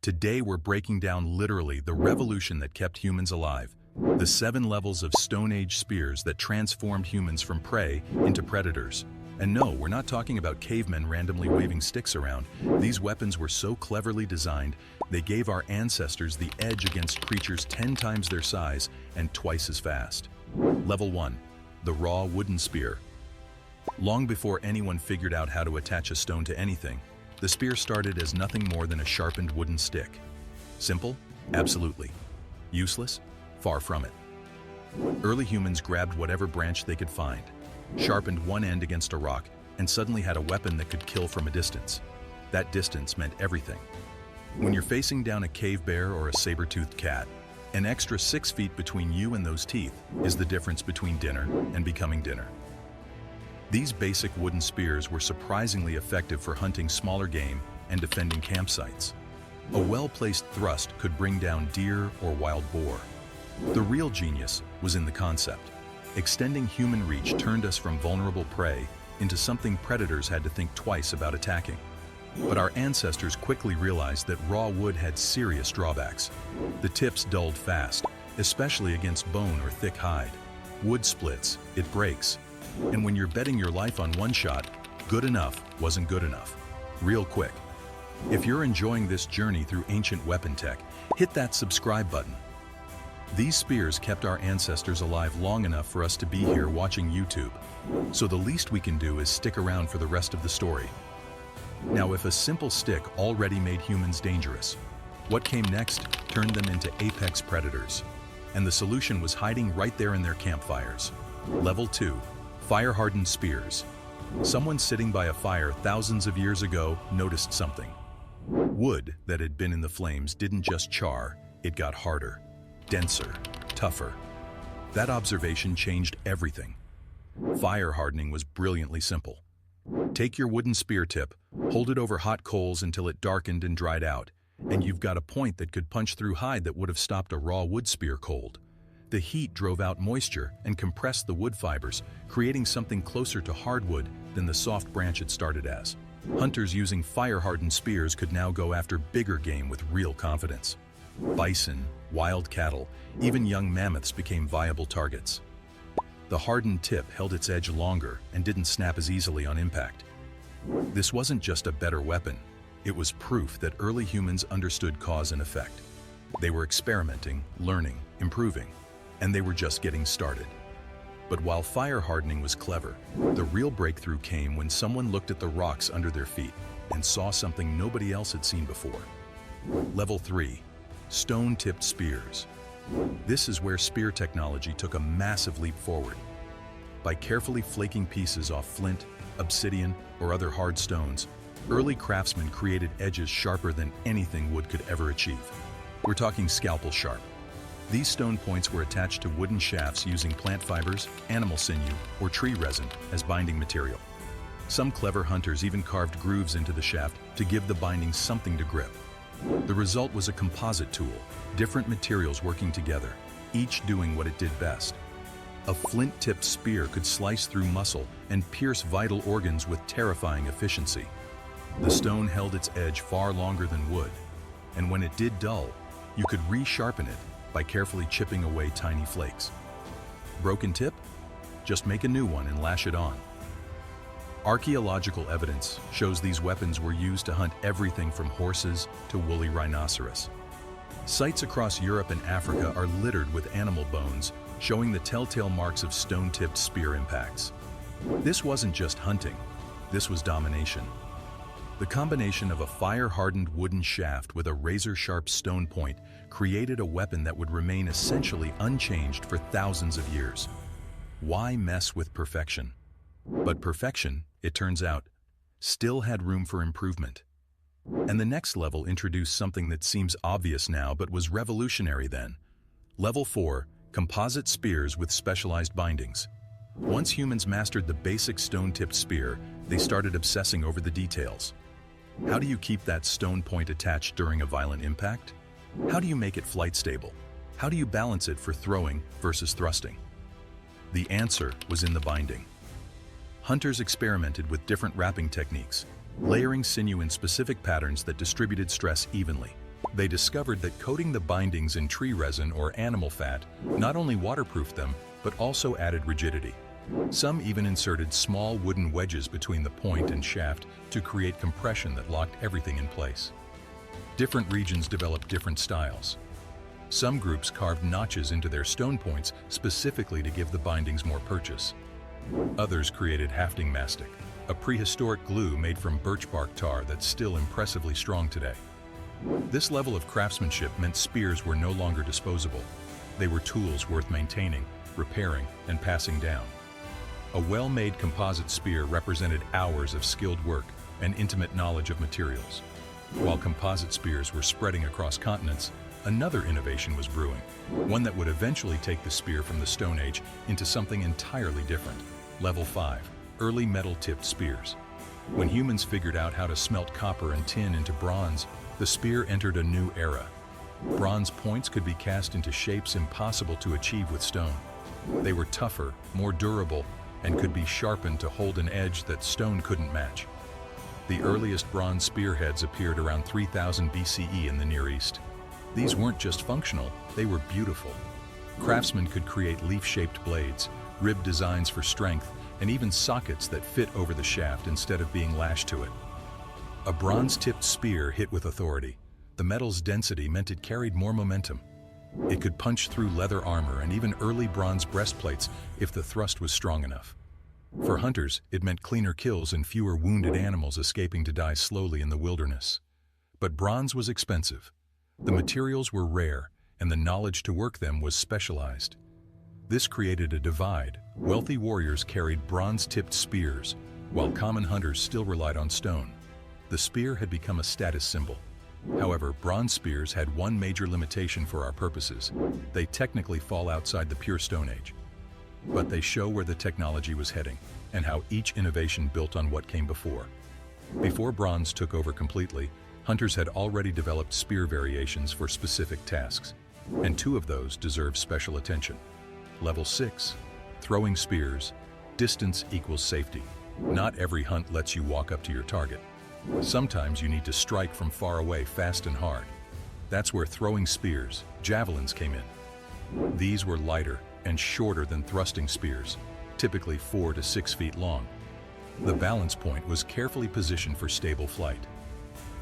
Today we're breaking down literally the revolution that kept humans alive. The 7 levels of Stone Age spears that transformed humans from prey into predators. And no, we're not talking about cavemen randomly waving sticks around. These weapons were so cleverly designed, they gave our ancestors the edge against creatures 10 times their size and twice as fast. Level 1. The raw wooden spear. Long before anyone figured out how to attach a stone to anything, the spear started as nothing more than a sharpened wooden stick. Simple? Absolutely. Useless? Far from it. Early humans grabbed whatever branch they could find, sharpened one end against a rock, and suddenly had a weapon that could kill from a distance. That distance meant everything. When you're facing down a cave bear or a saber-toothed cat, an extra 6 feet between you and those teeth is the difference between dinner and becoming dinner. These basic wooden spears were surprisingly effective for hunting smaller game and defending campsites. A well-placed thrust could bring down deer or wild boar. The real genius was in the concept. Extending human reach turned us from vulnerable prey into something predators had to think twice about attacking. But our ancestors quickly realized that raw wood had serious drawbacks. The tips dulled fast, especially against bone or thick hide. Wood splits, it breaks. And when you're betting your life on one shot, good enough wasn't good enough. Real quick. If you're enjoying this journey through ancient weapon tech, hit that subscribe button. These spears kept our ancestors alive long enough for us to be here watching YouTube. So the least we can do is stick around for the rest of the story. Now, if a simple stick already made humans dangerous, what came next turned them into apex predators. And the solution was hiding right there in their campfires. Level 2. Fire-hardened spears. Someone sitting by a fire thousands of years ago noticed something. Wood that had been in the flames didn't just char, it got harder, denser, tougher. That observation changed everything. Fire hardening was brilliantly simple. Take your wooden spear tip, hold it over hot coals until it darkened and dried out, and you've got a point that could punch through hide that would have stopped a raw wood spear cold. The heat drove out moisture and compressed the wood fibers, creating something closer to hardwood than the soft branch it started as. Hunters using fire-hardened spears could now go after bigger game with real confidence. Bison, wild cattle, even young mammoths became viable targets. The hardened tip held its edge longer and didn't snap as easily on impact. This wasn't just a better weapon, it was proof that early humans understood cause and effect. They were experimenting, learning, improving, and they were just getting started. But while fire hardening was clever, the real breakthrough came when someone looked at the rocks under their feet and saw something nobody else had seen before. Level 3. Stone-tipped spears. This is where spear technology took a massive leap forward. By carefully flaking pieces off flint, obsidian, or other hard stones, early craftsmen created edges sharper than anything wood could ever achieve. We're talking scalpel sharp. These stone points were attached to wooden shafts using plant fibers, animal sinew, or tree resin as binding material. Some clever hunters even carved grooves into the shaft to give the binding something to grip. The result was a composite tool, different materials working together, each doing what it did best. A flint-tipped spear could slice through muscle and pierce vital organs with terrifying efficiency. The stone held its edge far longer than wood, and when it did dull, you could re-sharpen it by carefully chipping away tiny flakes. Broken tip? Just make a new one and lash it on. Archaeological evidence shows these weapons were used to hunt everything from horses to woolly rhinoceros. Sites across Europe and Africa are littered with animal bones, showing the telltale marks of stone-tipped spear impacts. This wasn't just hunting, this was domination. The combination of a fire-hardened wooden shaft with a razor-sharp stone point created a weapon that would remain essentially unchanged for thousands of years. Why mess with perfection? But perfection, it turns out, still had room for improvement. And the next level introduced something that seems obvious now but was revolutionary then. Level 4, composite spears with specialized bindings. Once humans mastered the basic stone-tipped spear, they started obsessing over the details. How do you keep that stone point attached during a violent impact? How do you make it flight stable? How do you balance it for throwing versus thrusting? The answer was in the binding. Hunters experimented with different wrapping techniques, layering sinew in specific patterns that distributed stress evenly. They discovered that coating the bindings in tree resin or animal fat not only waterproofed them, but also added rigidity. Some even inserted small wooden wedges between the point and shaft to create compression that locked everything in place. Different regions developed different styles. Some groups carved notches into their stone points specifically to give the bindings more purchase. Others created hafting mastic, a prehistoric glue made from birch bark tar that's still impressively strong today. This level of craftsmanship meant spears were no longer disposable. They were tools worth maintaining, repairing, and passing down. A well-made composite spear represented hours of skilled work and intimate knowledge of materials. While composite spears were spreading across continents, another innovation was brewing, one that would eventually take the spear from the Stone Age into something entirely different. Level 5. Early metal-tipped spears. When humans figured out how to smelt copper and tin into bronze, the spear entered a new era. Bronze points could be cast into shapes impossible to achieve with stone. They were tougher, more durable, and could be sharpened to hold an edge that stone couldn't match. The earliest bronze spearheads appeared around 3000 BCE in the Near East. These weren't just functional, they were beautiful. Craftsmen could create leaf-shaped blades, ribbed designs for strength, and even sockets that fit over the shaft instead of being lashed to it. A bronze-tipped spear hit with authority. The metal's density meant it carried more momentum. It could punch through leather armor and even early bronze breastplates if the thrust was strong enough. For hunters, it meant cleaner kills and fewer wounded animals escaping to die slowly in the wilderness. But bronze was expensive. The materials were rare, and the knowledge to work them was specialized. This created a divide. Wealthy warriors carried bronze-tipped spears, while common hunters still relied on stone. The spear had become a status symbol. However, bronze spears had one major limitation for our purposes. They technically fall outside the pure Stone Age. But they show where the technology was heading, and how each innovation built on what came before. Before bronze took over completely, hunters had already developed spear variations for specific tasks, and two of those deserve special attention. Level 6. Throwing spears. Distance equals safety. Not every hunt lets you walk up to your target. Sometimes you need to strike from far away fast and hard. That's where throwing spears, javelins, came in. These were lighter and shorter than thrusting spears, typically 4 to 6 feet long. The balance point was carefully positioned for stable flight.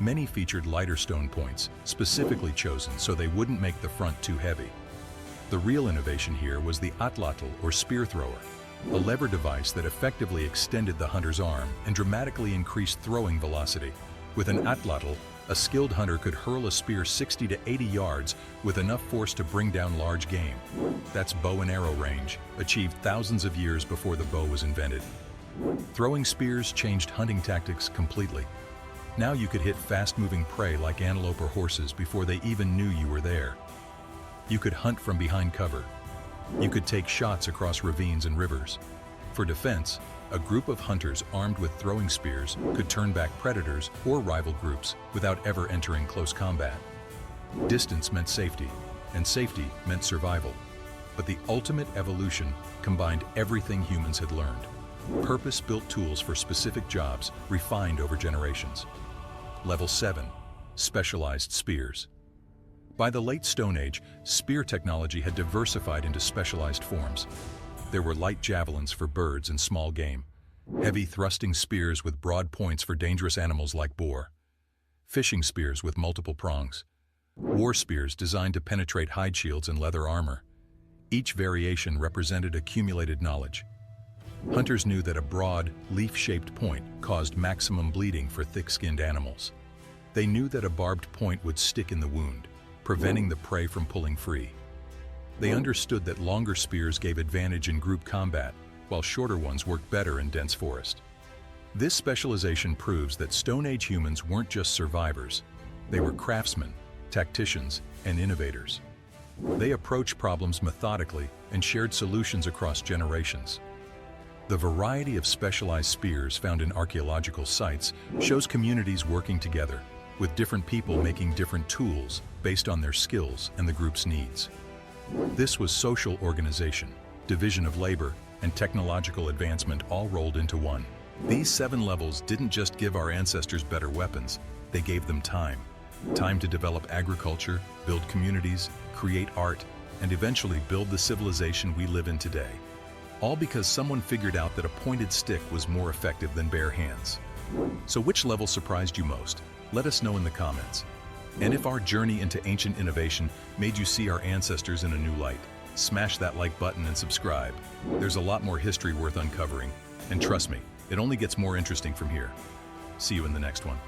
Many featured lighter stone points, specifically chosen so they wouldn't make the front too heavy. The real innovation here was the atlatl, or spear thrower, a lever device that effectively extended the hunter's arm and dramatically increased throwing velocity. With an atlatl, a skilled hunter could hurl a spear 60 to 80 yards with enough force to bring down large game. That's bow and arrow range, achieved thousands of years before the bow was invented. Throwing spears changed hunting tactics completely. Now you could hit fast-moving prey like antelope or horses before they even knew you were there. You could hunt from behind cover. You could take shots across ravines and rivers. For defense, a group of hunters armed with throwing spears could turn back predators or rival groups without ever entering close combat. Distance meant safety, and safety meant survival. But the ultimate evolution combined everything humans had learned. Purpose-built tools for specific jobs, refined over generations. Level 7. Specialized spears. By the late Stone Age, spear technology had diversified into specialized forms. There were light javelins for birds and small game, heavy thrusting spears with broad points for dangerous animals like boar, fishing spears with multiple prongs, war spears designed to penetrate hide shields and leather armor. Each variation represented accumulated knowledge. Hunters knew that a broad, leaf-shaped point caused maximum bleeding for thick-skinned animals. They knew that a barbed point would stick in the wound, preventing the prey from pulling free. They understood that longer spears gave advantage in group combat, while shorter ones worked better in dense forest. This specialization proves that Stone Age humans weren't just survivors. They were craftsmen, tacticians, and innovators. They approached problems methodically and shared solutions across generations. The variety of specialized spears found in archaeological sites shows communities working together, with different people making different tools based on their skills and the group's needs. This was social organization, division of labor, and technological advancement all rolled into one. These 7 levels didn't just give our ancestors better weapons, they gave them time, Time to develop agriculture, build communities, create art, and eventually build the civilization we live in today. All because someone figured out that a pointed stick was more effective than bare hands. So which level surprised you most? Let us know in the comments. And if our journey into ancient innovation made you see our ancestors in a new light, smash that like button and subscribe. There's a lot more history worth uncovering, and trust me, it only gets more interesting from here. See you in the next one.